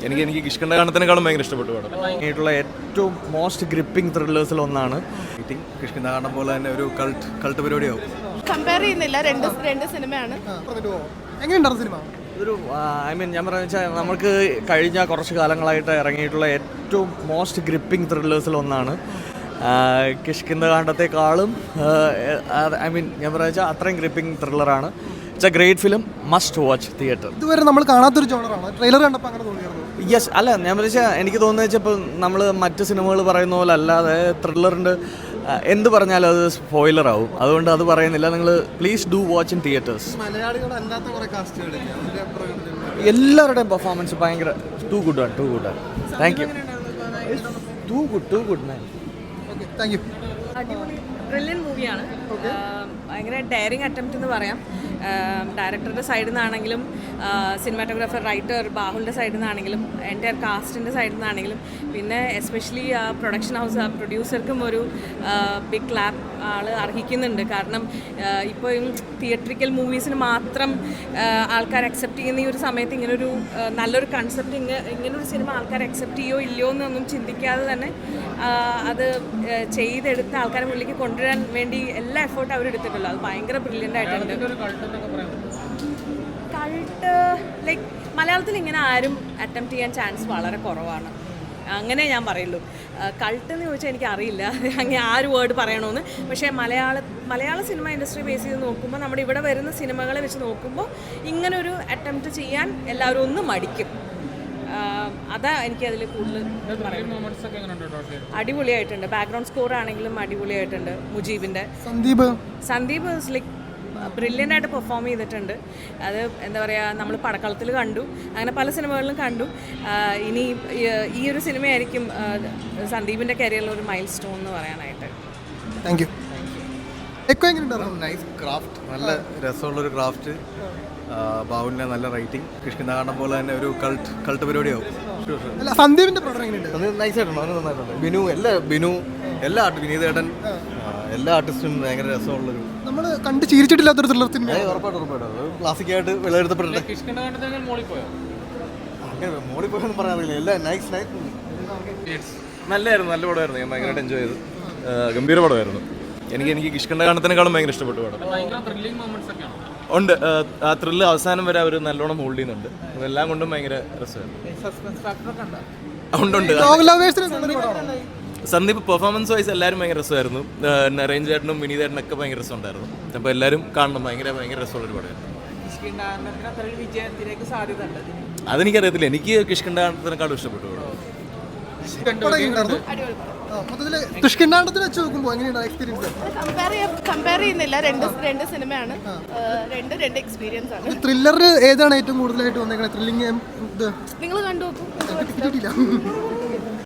എനിക്ക് കിഷ്കിന്ധാകാണ്ഡത്തിനേക്കാളും ഭയങ്കര ഇഷ്ടപ്പെട്ടു പടം. ആയിട്ടുള്ള ഏറ്റവും മോസ്റ്റ് ഗ്രിപ്പിംഗ് ത്രില്ലേഴ്സിൽ ഒന്നാണ്. കിഷ്കിന്ധാകാണ്ഡം പോലെ തന്നെ ഒരു കൾട്ട് പരിപാടിയാവും. കമ്പയർ ചെയ്യുന്നില്ല, രണ്ട് സിനിമയാണ്. എങ്ങനെയുണ്ടായിരുന്നു സിനിമ? ഇതൊരു ഞാൻ പറയുന്നത് വെച്ചാൽ നമുക്ക് കഴിഞ്ഞ കുറച്ച് കാലങ്ങളായിട്ട് ഇറങ്ങിയിട്ടുള്ള ഏറ്റവും മോസ്റ്റ് ഗ്രിപ്പിംഗ് ത്രില്ലേഴ്സിൽ ഒന്നാണ്. കിഷ്കിന്ധാകാണ്ഡത്തെക്കാളും ഞാൻ പറയുക വെച്ചാൽ അത്രയും ഗ്രിപ്പിംഗ് ത്രില്ലറാണ്. It's a great film, must watch theatre. ഇതുവരെ നമ്മൾ കാണാത്തൊരു ജോണറാണ്. ട്രെയിലർ കണ്ടപ്പോൾ അങ്ങനെ തോന്നിയായിരുന്നു? യെസ്, അല്ല ഞാൻ വെച്ചാൽ എനിക്ക് തോന്നുന്നത് വെച്ചാൽ ഇപ്പോൾ നമ്മൾ മറ്റ് സിനിമകൾ പറയുന്ന പോലെ അല്ലാതെ ത്രില്ലറിൻ്റെ എന്ത് പറഞ്ഞാലും അത് സ്പോയിലർ ആവും. അതുകൊണ്ട് അത് പറയുന്നില്ല. നിങ്ങൾ please do watch in theatres. മലയാളികളല്ലാത്ത കുറേ കാസ്റ്റുകൾ എല്ലാവരുടെയും പെർഫോമൻസ് ഭയങ്കര ടു ഗുഡ് ആണ്. Thank you. Too good man. Okay, thank you. അടിപൊളി ബ്രില്യൻ മൂവിയാണ്. ഭയങ്കര ഡയറിങ് അറ്റംപ്റ്റ് എന്ന് പറയാം. ഡയറക്ടറുടെ സൈഡിൽ നിന്നാണെങ്കിലും സിനിമാറ്റോഗ്രാഫർ, റൈറ്റർ ബാഹുലിൻ്റെ സൈഡിൽ നിന്നാണെങ്കിലും എൻ്റയർ കാസ്റ്റിൻ്റെ സൈഡിൽ നിന്നാണെങ്കിലും പിന്നെ എസ്പെഷ്യലി ആ പ്രൊഡക്ഷൻ ഹൗസ്, ആ പ്രൊഡ്യൂസർക്കും ഒരു ബിഗ് ക്ലാപ്പ് ആൾ അർഹിക്കുന്നുണ്ട്. കാരണം ഇപ്പോൾ തിയേറ്ററിക്കൽ മൂവീസിന് മാത്രം ആൾക്കാർ അക്സെപ്റ്റ് ചെയ്യുന്ന ഈ ഒരു സമയത്ത് ഇങ്ങനൊരു നല്ലൊരു കൺസെപ്റ്റ് ഇങ്ങനൊരു സിനിമ ആൾക്കാർ അക്സെപ്റ്റ് ചെയ്യോ ഇല്ലയോ എന്നൊന്നും ചിന്തിക്കാതെ തന്നെ അത് ചെയ്തെടുത്ത് ആൾക്കാരെ മുന്നിലേക്ക് കൊണ്ടുവരാൻ വേണ്ടി എല്ലാ എഫേർട്ടും അവരെടുത്തിട്ടുള്ളൂ. അത് ഭയങ്കര ബ്രില്യൻ്റ് ആയിട്ടുണ്ട്. കൾട്ട് ലൈക്ക് മലയാളത്തിൽ ഇങ്ങനെ ആരും അറ്റംപ്റ്റ് ചെയ്യാൻ ചാൻസ് വളരെ കുറവാണ്. അങ്ങനെ ഞാൻ പറയുള്ളൂ. കൾട്ട് എന്ന് ചോദിച്ചാൽ എനിക്കറിയില്ല അങ്ങനെ ആ ഒരു വേർഡ് പറയണമെന്ന്. പക്ഷേ മലയാള സിനിമ ഇൻഡസ്ട്രി ബേസ് ചെയ്ത് നോക്കുമ്പോൾ നമ്മുടെ ഇവിടെ വരുന്ന സിനിമകളെ വെച്ച് നോക്കുമ്പോൾ ഇങ്ങനൊരു അറ്റംപ്റ്റ് ചെയ്യാൻ എല്ലാവരും ഒന്ന് മടിക്കും. അതാ എനിക്കതിൽ കൂടുതൽ അടിപൊളിയായിട്ടുണ്ട്. ബാക്ക്ഗ്രൗണ്ട് സ്കോർ ആണെങ്കിലും അടിപൊളിയായിട്ടുണ്ട്. മുജീബിൻ്റെ സന്ദീപ് ലൈക്ക് ബ്രില്യൻ്റ് ആയിട്ട് പെർഫോം ചെയ്തിട്ടുണ്ട്. അത് എന്താ പറയുക, നമ്മൾ പടക്കളത്തിൽ കണ്ടു, അങ്ങനെ പല സിനിമകളിലും കണ്ടു. ഇനി ഈ ഒരു സിനിമയായിരിക്കും സന്ദീപിൻ്റെ കരിയറിലൊരു മൈൽ സ്റ്റോൺ എന്ന് പറയാനായിട്ട്. Thank you. നൈസ് ക്രാഫ്റ്റ്, നല്ല രസമുള്ളൊരു ക്രാഫ്റ്റ്. ബാഹുലിൻ്റെ നല്ല റൈറ്റിംഗ്. കിഷ്കിന്ധാകാണ്ഡം പോലെ തന്നെ ഒരു കൾട്ട് പരിപാടിയാവും. സന്ദീപിന്റെ പ്രകടനം എങ്ങനെയുണ്ട്? നൈസായിട്ടുണ്ട്, അവന് നന്നായിട്ടുണ്ട്. ബിനു എല്ലാ വിനീതേട്ടൻ എല്ലാ ആർട്ടിസ്റ്റും ഭയങ്കര രസമുള്ളൊരു, നമ്മൾ കണ്ട് ചിരിച്ചിട്ടില്ലാത്തൊരു ത്രില്ലർ സിനിമ. ഉറപ്പായിട്ടും ക്ലാസിക്കായിട്ട് വിലയിരുത്തപ്പെട്ടിട്ടുണ്ട്. മോളിൽ പോയെന്ന് പറയാറില്ല. എല്ലാം നൈസ്. നല്ലതായിരുന്നു, നല്ല പടമായിരുന്നു. ഞാൻ ഭയങ്കരമായിട്ട് എൻജോയ് ചെയ്തു. ഗംഭീര പടമായിരുന്നു. എനിക്ക് കിഷ്കിന്ധാകാണ്ഡത്തിനേക്കാളും ഭയങ്കര ഇഷ്ടപ്പെട്ടു പടം. ഉണ്ട്. ആ ത്രില്ല് അവസാനം വരെ അവർ നല്ലോണം ഹോൾഡ് ചെയ്യുന്നുണ്ട്. അതെല്ലാം കൊണ്ടും ഭയങ്കര രസമായിരുന്നു. ഉണ്ട്. സന്ദീപ് പെർഫോമൻസ് വൈസ് എല്ലാവരും ഭയങ്കര രസമായിരുന്നു. നരേൻ ചേട്ടനും വിനീതേട്ടനൊക്കെ ഭയങ്കര രസമുണ്ടായിരുന്നു. അപ്പോൾ എല്ലാവരും കാണണം. ഭയങ്കര രസമുള്ളൊരു പടമായിരുന്നു. അതെനിക്കറിയത്തില്ല. എനിക്ക് കിഷ്കിന്ധാകാണ്ഡത്തിനേക്കാളും ഇഷ്ടപ്പെട്ടു. കമ്പയർ ചെയ്യുന്നില്ല, രണ്ട് സിനിമയാണ്. രണ്ട് എക്സ്പീരിയൻസ് ആണ്. ത്രില്ലർ ഏതാണ് ഏറ്റവും കൂടുതലായിട്ട് വന്നേക്കുന്നത്? ത്രില്ലിംഗ് നിങ്ങൾ കണ്ടു നോക്കും.